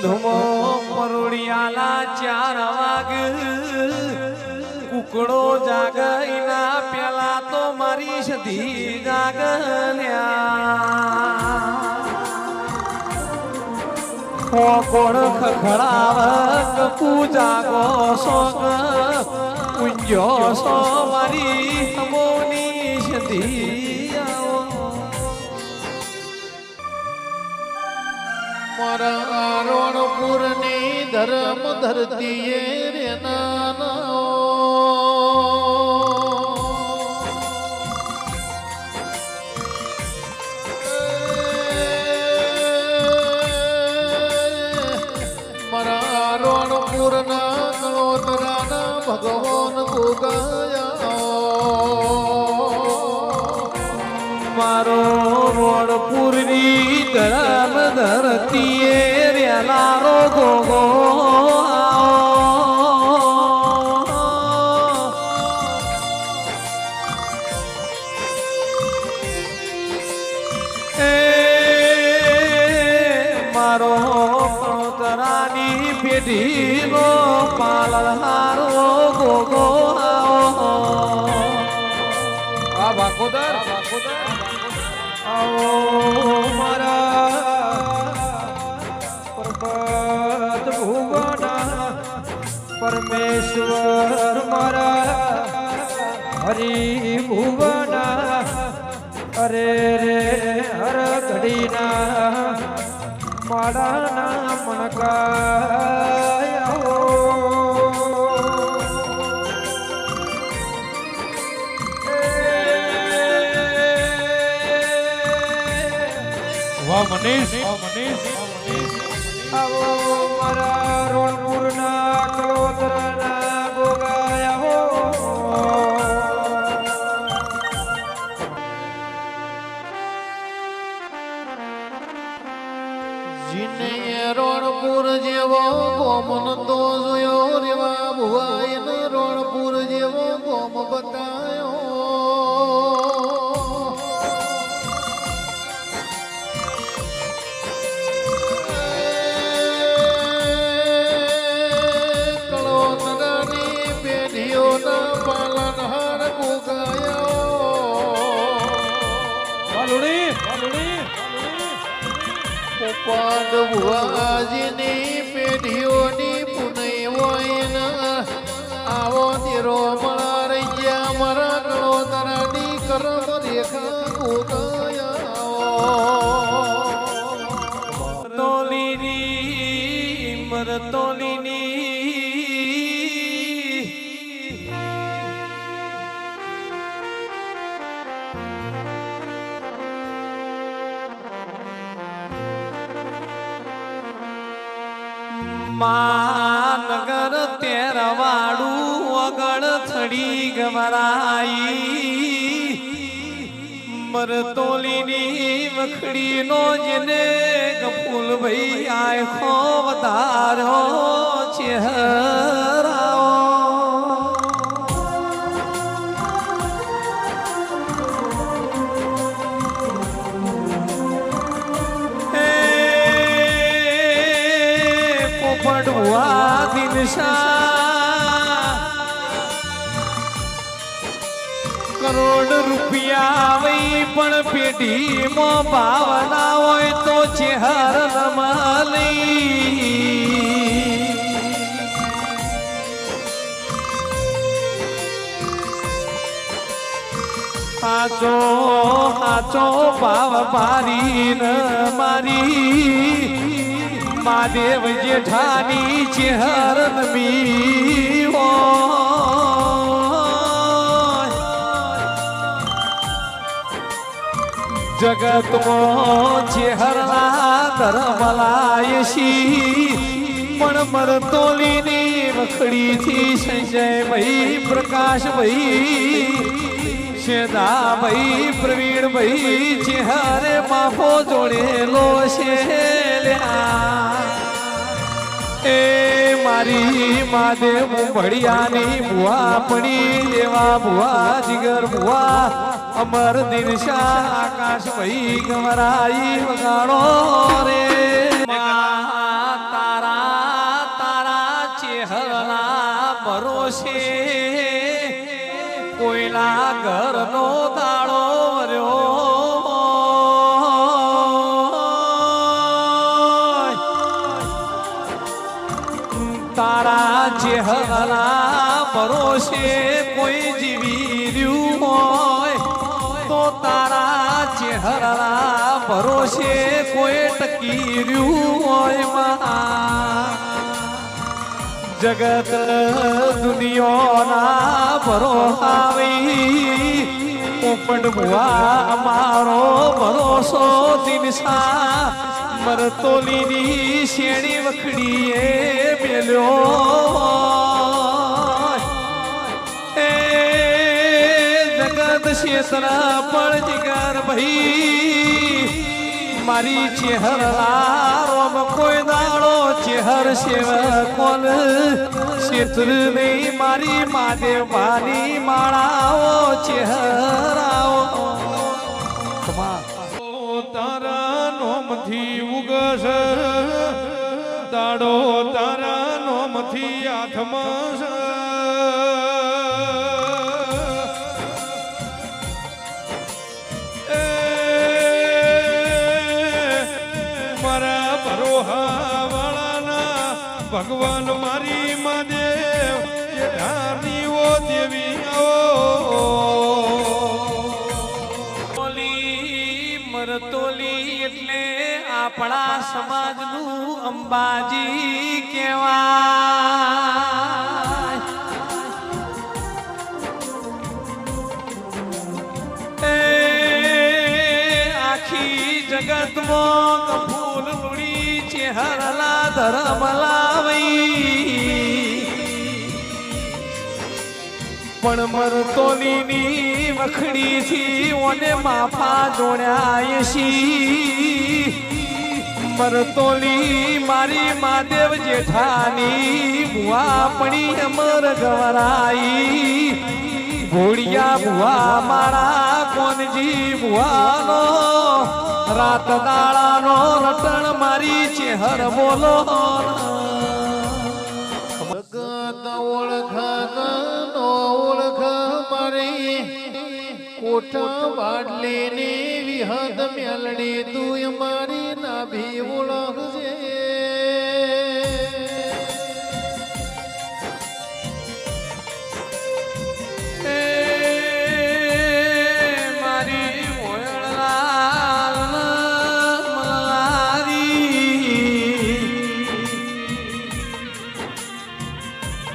ધુમો પરોડિયાલા 4 વાગ કુકડો જાગઈના પેલા તો મારી સધી જાગલ્યા કોણ ખખડાવ પૂજાગો સોગ ઉંજો સો મારી હમોની સધી મારા રણપુરની ધર્મ ધરતીએ રે નાના મારા રણપુરના કળોતરાના ભગવાન ગોગાયા મારો રણપુરની ધર્મ ધરતીએ રેલારો ગોગો મારો કળોતરાની પેઢીનો પાલનહારો ગોગો આ ભાગોદર આવો મારા પર્વત ભુવના પરમેશ્વર મારા હરિ ભુવના અરે રે હર ઘડીના માડાના મણકાયા મનીષ આવો મારા રણપુરના કળોતરના ગોગાયા જીને રણપુર જેવો ગોમન તો જોયો રેવા ભુવાય રણપુર જેવો ગોમ બતાયો પાલનહાર પોપાડ ભુવાજીની પેઢીઓની પુનઈ હોય આવો તેરો મળા રહી ગયા મારા કળોતરાની કરમ રેખા ગોગાયા તોલીની મરતોલીની માનગર તેરવાડું વગળ થડી ગમરાઈ મરતોલીની વખડીનો જેને ગફુલ ભાઈ આખો વધાર્યો ચહેરાઓ પડવા દિનશા કરોડ રૂપિયા વઈ પણ પેઢીમાં ભાવના હોય તો ચહેર નમલી હાચો હાચો ભાવ પારી ન મારી મહાદેવ જેઠાની ચહેર નમી જગતમાં ચહેરા ધર્મલાયશી પણ મરતોલીની વખડીથી સંજયભાઈ પ્રકાશભાઈ શેદાભાઈ પ્રવીણભાઈ ચહેરે માફો જોડેલો છે એ મારી મહાદેવ ભડિયાની ભુવા પડી દેવા ભુવા જીગર ભુવા અમર દિનશા આકાશ ભાઈ ગમરાઈ વગાડો રે તારા પેલા ઘરનો તાળો વર્યો તારા ચહેરા ભરોસે કોઈ જીવી રહ્યું હોય તો તારા ચહેરા ભરોસે કોઈ ટકી રહ્યું હોય માં જગત દુનિયાના ભરોહાવી પોપટ ભુવા અમારો ભરોસો દિનસા મરતોલીની શેણી વખડીએ મેલ્યો એ જગત શેતરા પણ જીગર ભાઈ મારી ચેહરા રોમ કોઈ દાડો ચેહર સેવ કોલ શેત્ર નહીં મારી મહાદેવ ભાની માળાઓ ચેહરાઓ તારા નોમથી ઉગસ દાડો તારા નોમથી આઠમસ મારા ભરોહા વાળાના ભગવાન મારી મહાદેવ જેઠાની ઓ દેવી આવો મરતોલી એટલે આપણા સમાજનું અંબાજી કહેવાય એ આખી જગતમાં ફૂલ લુડી ચેહરલા ધરમ લાવી પણ મરતોલીની વખડીથી ઓને માફા જોડ્યા છી મરતોલી મારી મહાદેવ જેઠાની ભુવા પડી અમર ગવરાઈ ભોળિયા ભુવા મારા કોનજી ભુવાનો રાત દાડાનો રટણ મારી ચેહર બોલો કોઠા વાડલી ની વિહદ મેલડી તું મારી નાભી ઓળખજે મારી મલારી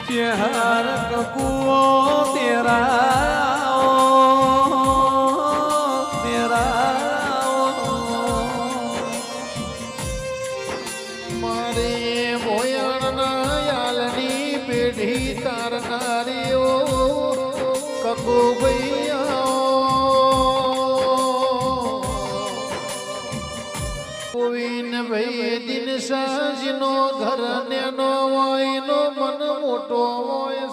ચેહર કકુઓ તેરા તારનારીઓ કકુ ગોવિંદ ભાઈ દિન સાજનો ઘર નેનો હોય નો મન મોટો હોય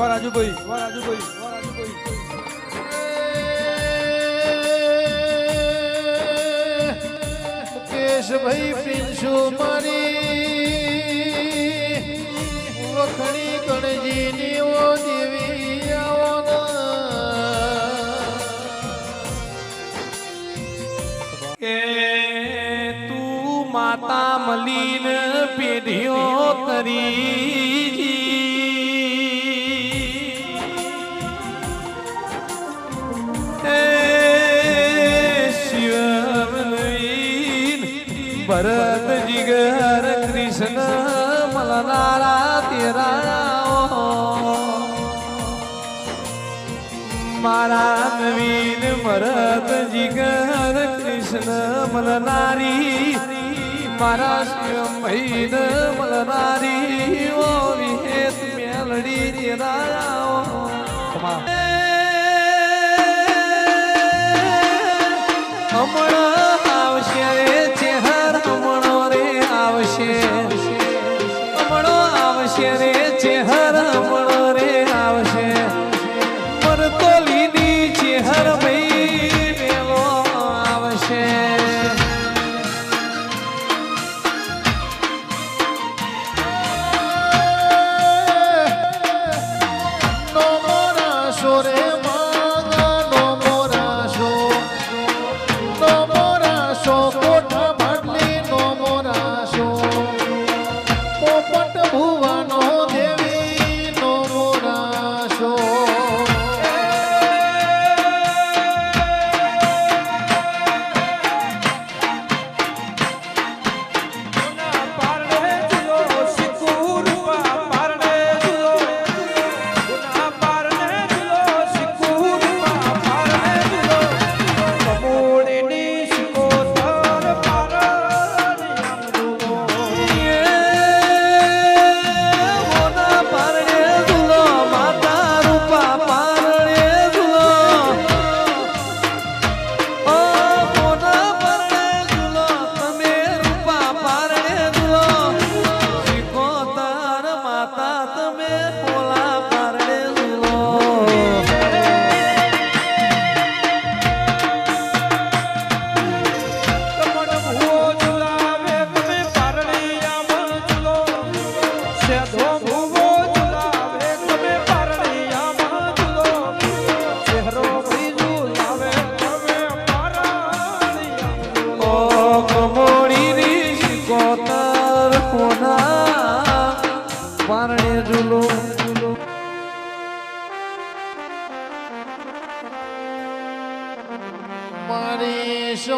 રાજુભાઈ મુકેશ ભાઈ પિંછુ મારી વખણી ગણજીની ઓ દેવી કે તું માતા મલીન પેઢીઓ કરી ભરત જીગર કૃષ્ણ મલનારા તેરા મારા નવીન ભરત જીગર કૃષ્ણ મલનારી મારા શિવમ ભાઈ મલનારી ઓ વિહેત મેલડી તેરા હમણાં આવશે ચેહર હમણો રે આવશે હમણો આવશે રે ચેહર હમણો રે આવશે મરતોલીની ચેહર ભાઈ વેલો આવશે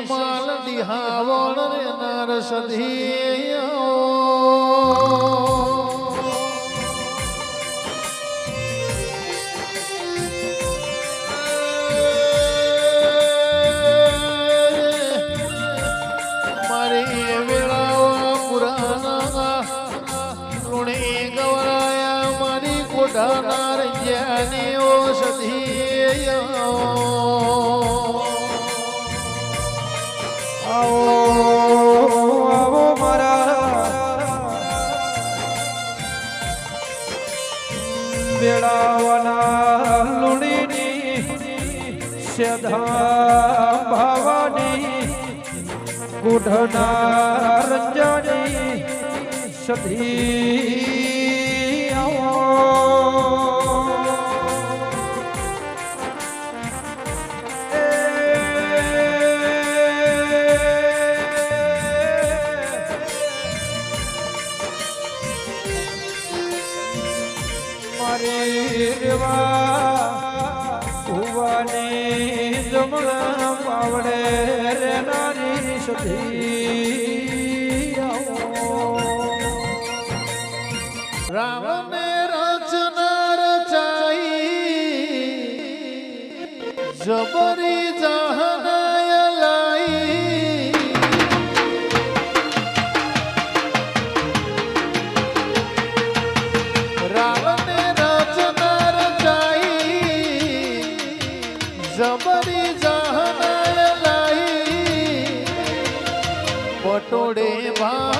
સમાલ દિહાવણ રે નરસધી મારી વેળાવા પુરાના ઋણે ગવરાયા મારી કોઠાના રંજ્યાની ઔષધી આવો મારા બેળાવાના લુણીની સેધા ભાવાની ગુઢના રંજાની સધી ભુવાની જમણા પાવડે રે નારી સધી રામને રચના રચાઈ જબરી જહનાય લાઈ રામને રચના રચાઈ જબરી જહનાય લાઈ પટોડે ભા